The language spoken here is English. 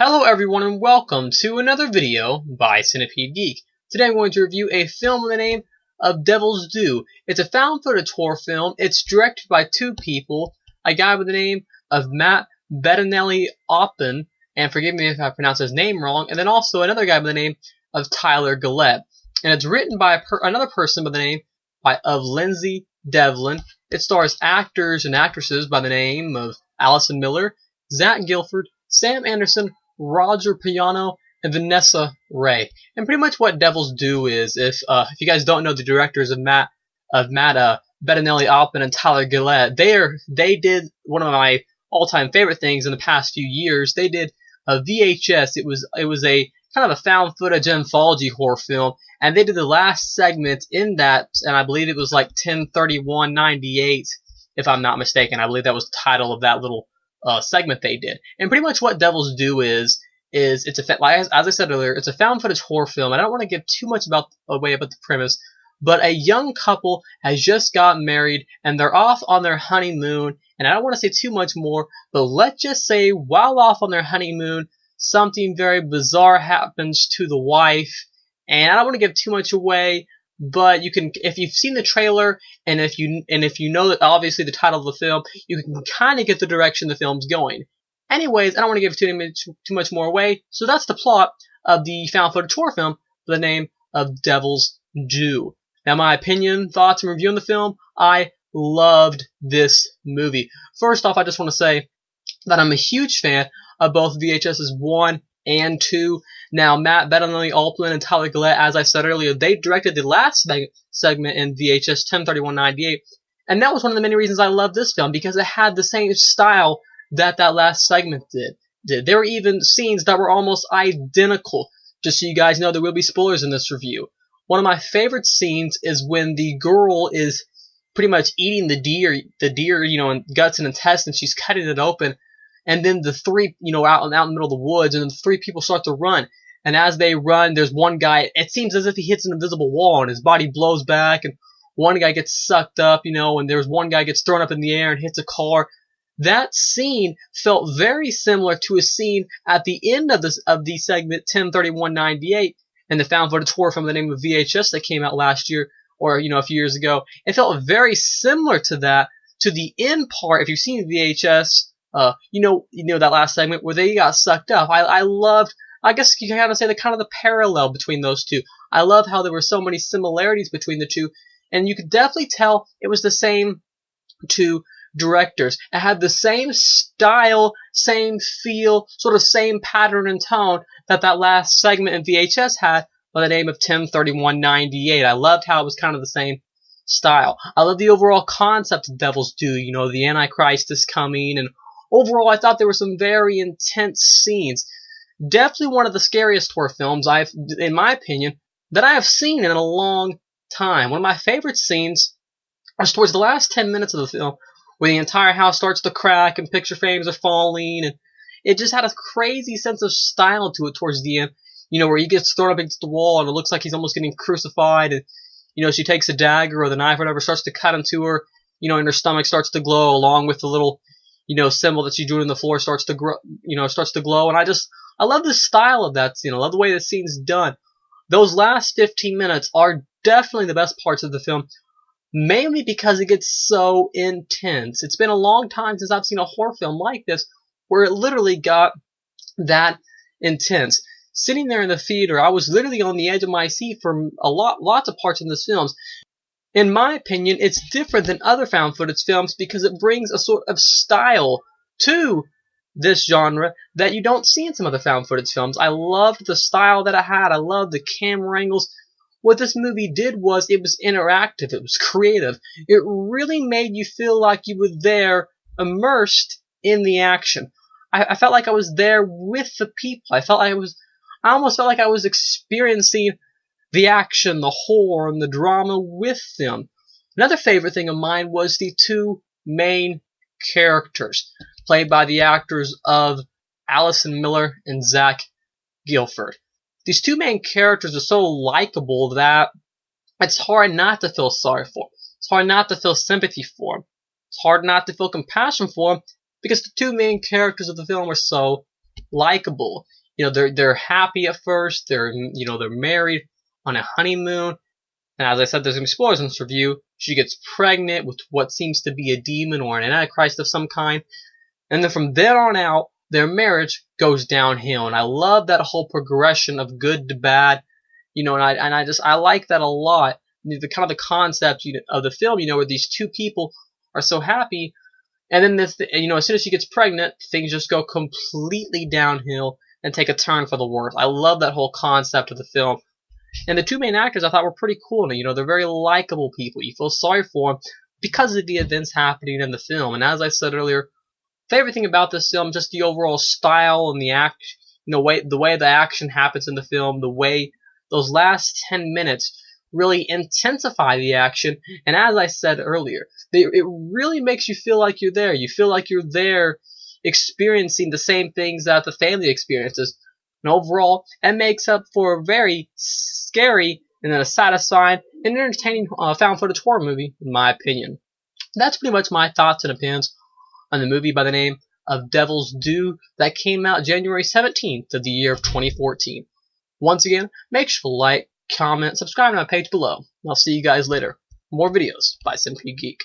Hello everyone and welcome to another video by Centipede Geek. Today I'm going to review a film with the name of Devil's Due. It's a found footage horror film. It's directed by two people, a guy with the name of Matt Bettinelli-Olpin, and forgive me if I pronounce his name wrong, and then also another guy by the name of Tyler Gillett. And it's written by another person by the name of Lindsay Devlin. It stars actors and actresses by the name of Allison Miller, Zach Gilford, Sam Anderson, Roger Piano, and Vanessa Ray. And pretty much what Devil's Due is, if you guys don't know the directors of Matt Bettinelli-Olpin and Tyler Gillett, they did one of my all-time favorite things in the past few years. They did a VHS. It was a kind of a found footage anthology horror film, and they did the last segment in that, and I believe it was like 10/31/98, if I'm not mistaken. I believe that was the title of that little segment they did. And pretty much what Devil's Due is it's as I said earlier, it's a found footage horror film. And I don't want to give too much away about the premise, but a young couple has just gotten married and they're off on their honeymoon. And I don't want to say too much more, but let's just say while off on their honeymoon, something very bizarre happens to the wife. And I don't want to give too much away, but you can, if you've seen the trailer, and if you know that obviously the title of the film, you can kind of get the direction the film's going. Anyways, I don't want to give too much more away, so that's the plot of the found footage horror film by the name of Devil's Due. Now, my opinion, thoughts, and review on the film, I loved this movie. First off, I just want to say that I'm a huge fan of both VHS's 1 and 2. Now, Matt Bettinelli-Olpin and Tyler Gillett, as I said earlier, they directed the last segment in VHS 10/31/98, and that was one of the many reasons I love this film, because it had the same style that last segment did. There were even scenes that were almost identical. Just so you guys know, there will be spoilers in this review. One of my favorite scenes is when the girl is pretty much eating the deer, and guts and intestines. She's cutting it open. And then the three, out in the middle of the woods, and then the three people start to run. And as they run, there's one guy, it seems as if he hits an invisible wall, and his body blows back, and one guy gets sucked up, and there's one guy gets thrown up in the air and hits a car. That scene felt very similar to a scene at the end of the segment 10/31/98 in the found footage horror film by the name of VHS that came out last year, or, a few years ago. It felt very similar to that, to the end part. If you've seen VHS, you know that last segment where they got sucked up. I loved, I guess you can kind of say the parallel between those two. I love how there were so many similarities between the two, and you could definitely tell it was the same two directors. It had the same style, same feel, sort of same pattern and tone that last segment in VHS had by the name of 10/31/98. I loved how it was kind of the same style. I love the overall concept of Devil's Due. The Antichrist is coming, and overall, I thought there were some very intense scenes. Definitely one of the scariest horror films in my opinion, that I have seen in a long time. One of my favorite scenes was towards the last 10 minutes of the film, where the entire house starts to crack and picture frames are falling, and it just had a crazy sense of style to it towards the end. Where he gets thrown up against the wall, and it looks like he's almost getting crucified, and she takes a dagger or the knife or whatever, starts to cut into her, and her stomach starts to glow, along with the little symbol that she drew in the floor starts to grow, starts to glow. And I love the style of that scene. I love the way the scene's done. Those last 15 minutes are definitely the best parts of the film, mainly because it gets so intense. It's been a long time since I've seen a horror film like this, where it literally got that intense. Sitting there in the theater, I was literally on the edge of my seat for lots of parts in this film. In my opinion, it's different than other found footage films because it brings a sort of style to this genre that you don't see in some other found footage films. I loved the style that it had. I loved the camera angles. What this movie did was it was interactive. It was creative. It really made you feel like you were there, immersed in the action. I felt like I was there with the people. I almost felt like I was experiencing the action, the horror, and the drama with them. Another favorite thing of mine was the two main characters, played by the actors of Allison Miller and Zach Gilford. These two main characters are so likable that it's hard not to feel sorry for them. It's hard not to feel sympathy for them. It's hard not to feel compassion for them, because the two main characters of the film are so likable. They're happy at first. They're married on a honeymoon. And as I said, there's going to be spoilers in this review. She gets pregnant with what seems to be a demon or an antichrist of some kind. And then from there on out, their marriage goes downhill. And I love that whole progression of good to bad. And I like that a lot. The kind of the concept of the film, where these two people are so happy, and then as soon as she gets pregnant, things just go completely downhill and take a turn for the worse. I love that whole concept of the film. And the two main actors I thought were pretty cool. They're very likable people. You feel sorry for them because of the events happening in the film. And as I said earlier, favorite thing about this film, just the overall style and the the way the action happens in the film, the way those last 10 minutes really intensify the action. And as I said earlier, it really makes you feel like you're there. You feel like you're there experiencing the same things that the family experiences. And overall, it makes up for a very scary and then a satisfying and entertaining found footage horror movie, in my opinion. That's pretty much my thoughts and opinions on the movie by the name of Devil's Due that came out January 17th of the year of 2014. Once again, make sure to like, comment, subscribe to my page below. And I'll see you guys later. More videos by Simply Geek.